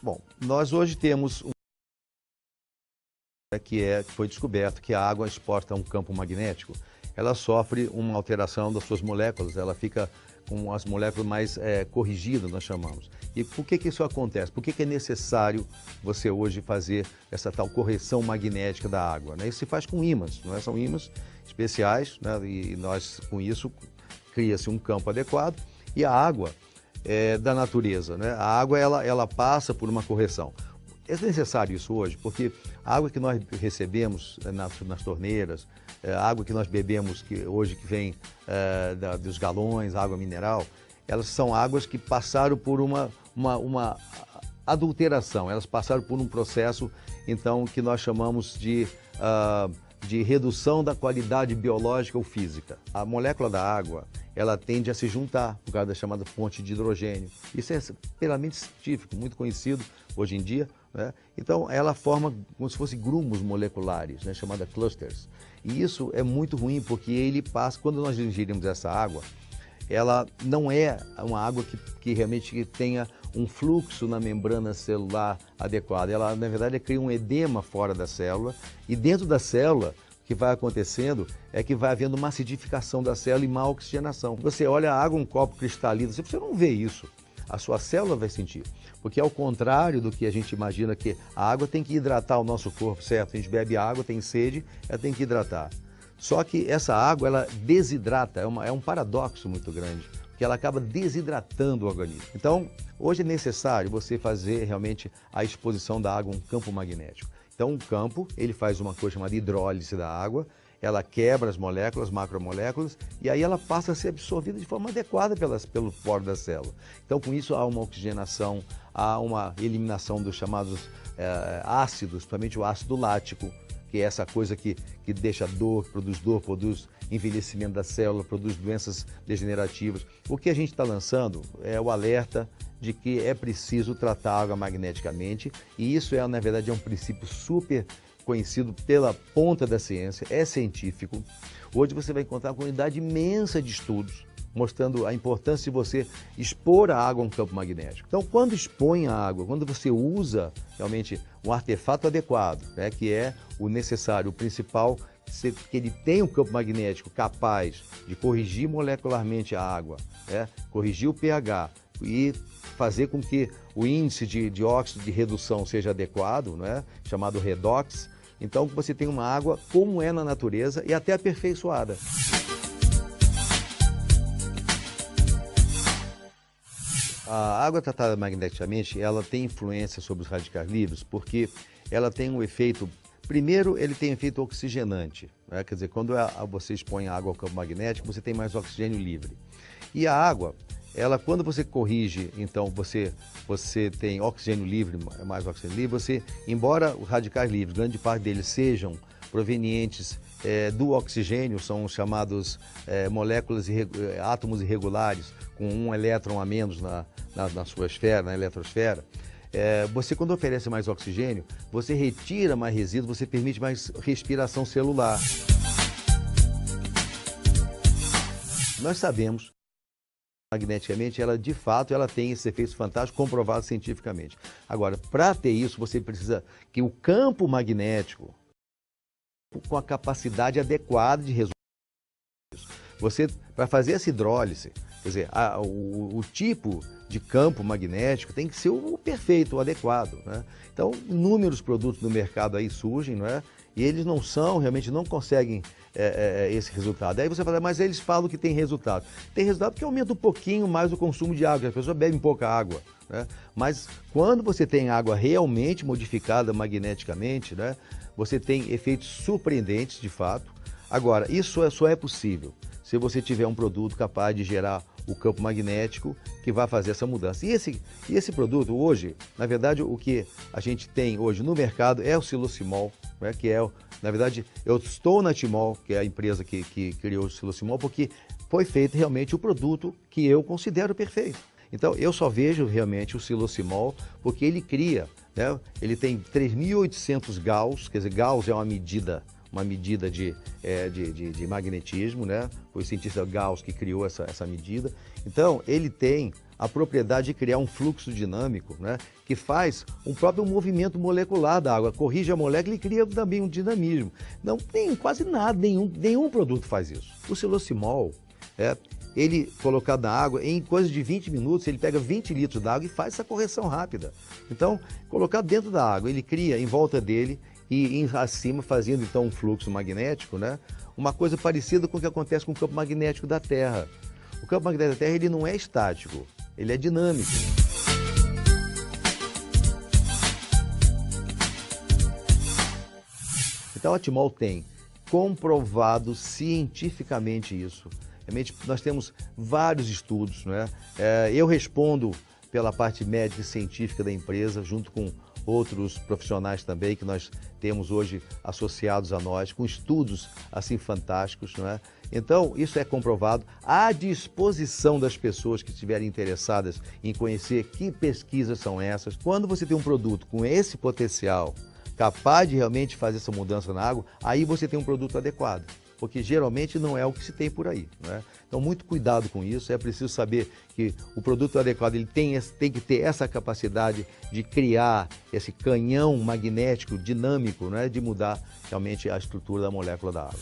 Bom, nós hoje temos que foi descoberto que a água exposta a um campo magnético, ela sofre uma alteração das suas moléculas, ela fica com as moléculas mais corrigidas, nós chamamos. E por que isso acontece? Por que é necessário você hoje fazer essa tal correção magnética da água? Né? Isso se faz com ímãs, não é? São ímãs especiais, né? E nós, com isso, cria-se um campo adequado e a água da natureza, né? A água, ela passa por uma correção. É necessário isso hoje, porque a água que nós recebemos nas torneiras, a água que nós bebemos hoje que vem dos galões, água mineral, elas são águas que passaram por uma adulteração, elas passaram por um processo, então, que nós chamamos de redução da qualidade biológica ou física. A molécula da água, ela tende a se juntar por causa da chamada fonte de hidrogênio. Isso é plenamente científico, muito conhecido hoje em dia, né? Então, ela forma como se fossem grumos moleculares, né? Chamada clusters. E isso é muito ruim porque ele passa, quando nós ingerimos essa água, ela não é uma água que realmente tenha um fluxo na membrana celular adequado. Ela, na verdade, cria um edema fora da célula e dentro da célula, o que vai acontecendo é que vai havendo uma acidificação da célula e má oxigenação. Você olha a água, um copo cristalino, você não vê isso. A sua célula vai sentir. Porque ao contrário do que a gente imagina que a água tem que hidratar o nosso corpo, certo? A gente bebe água, tem sede, ela tem que hidratar. Só que essa água, ela desidrata, é um paradoxo muito grande, porque ela acaba desidratando o organismo. Então, hoje é necessário você fazer realmente a exposição da água a um campo magnético. Então, o campo, ele faz uma coisa chamada hidrólise da água, ela quebra as moléculas, macromoléculas, e aí ela passa a ser absorvida de forma adequada pelo poro da célula. Então, com isso, há uma oxigenação, há uma eliminação dos chamados ácidos, principalmente o ácido lático, que é essa coisa que deixa dor, produz envelhecimento da célula, produz doenças degenerativas. O que a gente está lançando é o alerta de que é preciso tratar a água magneticamente, e isso na verdade, é um princípio super conhecido pela ponta da ciência, é científico. Hoje você vai encontrar uma quantidade imensa de estudos mostrando a importância de você expor a água a um campo magnético. Então, quando expõe a água, quando você usa realmente um artefato adequado, né, que é o necessário, o principal, que ele tem um campo magnético capaz de corrigir molecularmente a água, né, corrigir o pH e fazer com que o índice de óxido de redução seja adequado, né, chamado redox. Então, você tem uma água como é na natureza e até aperfeiçoada. A água tratada magneticamente, ela tem influência sobre os radicais livres porque ela tem um efeito, primeiro ele tem efeito oxigenante, né? Quer dizer, quando você expõe a água ao campo magnético, você tem mais oxigênio livre. E a água, quando você corrige, então você tem oxigênio livre, mais oxigênio livre, embora os radicais livres, grande parte deles sejam provenientes do oxigênio, são chamados moléculas, átomos irregulares, com um elétron a menos na sua esfera, na eletrosfera. Você, quando oferece mais oxigênio, você retira mais resíduo, você permite mais respiração celular. Nós sabemos magneticamente, de fato, ela tem esse efeito fantástico comprovado cientificamente. Agora, para ter isso, você precisa que o campo magnético, com a capacidade adequada de resolver isso. Você, para fazer essa hidrólise, quer dizer, o tipo de campo magnético tem que ser o perfeito, o adequado, né? Então, inúmeros produtos no mercado aí surgem, não é? E eles realmente não conseguem esse resultado. Aí você fala, mas eles falam que tem resultado. Tem resultado porque aumenta um pouquinho mais o consumo de água, as pessoas bebem pouca água, né? Mas quando você tem água realmente modificada magneticamente, né, você tem efeitos surpreendentes de fato. Agora, isso só é possível se você tiver um produto capaz de gerar o campo magnético que vai fazer essa mudança. E esse produto hoje, na verdade, o que a gente tem hoje no mercado é o Silocimol, né, que na verdade, eu estou na Timol, que é a empresa que criou o Silocimol, porque foi feito realmente o produto que eu considero perfeito. Então, eu só vejo realmente o Silocimol porque ele cria, né, ele tem 3.800 Gauss, quer dizer, Gauss é uma medida uma medida de magnetismo, né? Foi o cientista Gauss que criou essa medida. Então, ele tem a propriedade de criar um fluxo dinâmico, né? Que faz um próprio movimento molecular da água, corrige a molécula e cria também um dinamismo. Não tem quase nada, nenhum produto faz isso. O Silosimol, ele colocado na água, em coisa de 20 minutos, ele pega 20 litros d'água e faz essa correção rápida. Então, colocado dentro da água, ele cria em volta dele e acima, fazendo então um fluxo magnético, né? Uma coisa parecida com o que acontece com o campo magnético da Terra. O campo magnético da Terra, ele não é estático, ele é dinâmico. Então, a Timol tem comprovado cientificamente isso. Realmente, nós temos vários estudos, né? Eu respondo pela parte médica e científica da empresa, junto com outros profissionais também que nós temos hoje associados a nós, com estudos assim fantásticos, não é? Então, isso é comprovado, à disposição das pessoas que estiverem interessadas em conhecer que pesquisas são essas. Quando você tem um produto com esse potencial, capaz de realmente fazer essa mudança na água, aí você tem um produto adequado, porque geralmente não é o que se tem por aí, né? Então, muito cuidado com isso, é preciso saber que o produto adequado ele tem que ter essa capacidade de criar esse canhão magnético dinâmico, né? De mudar realmente a estrutura da molécula da água.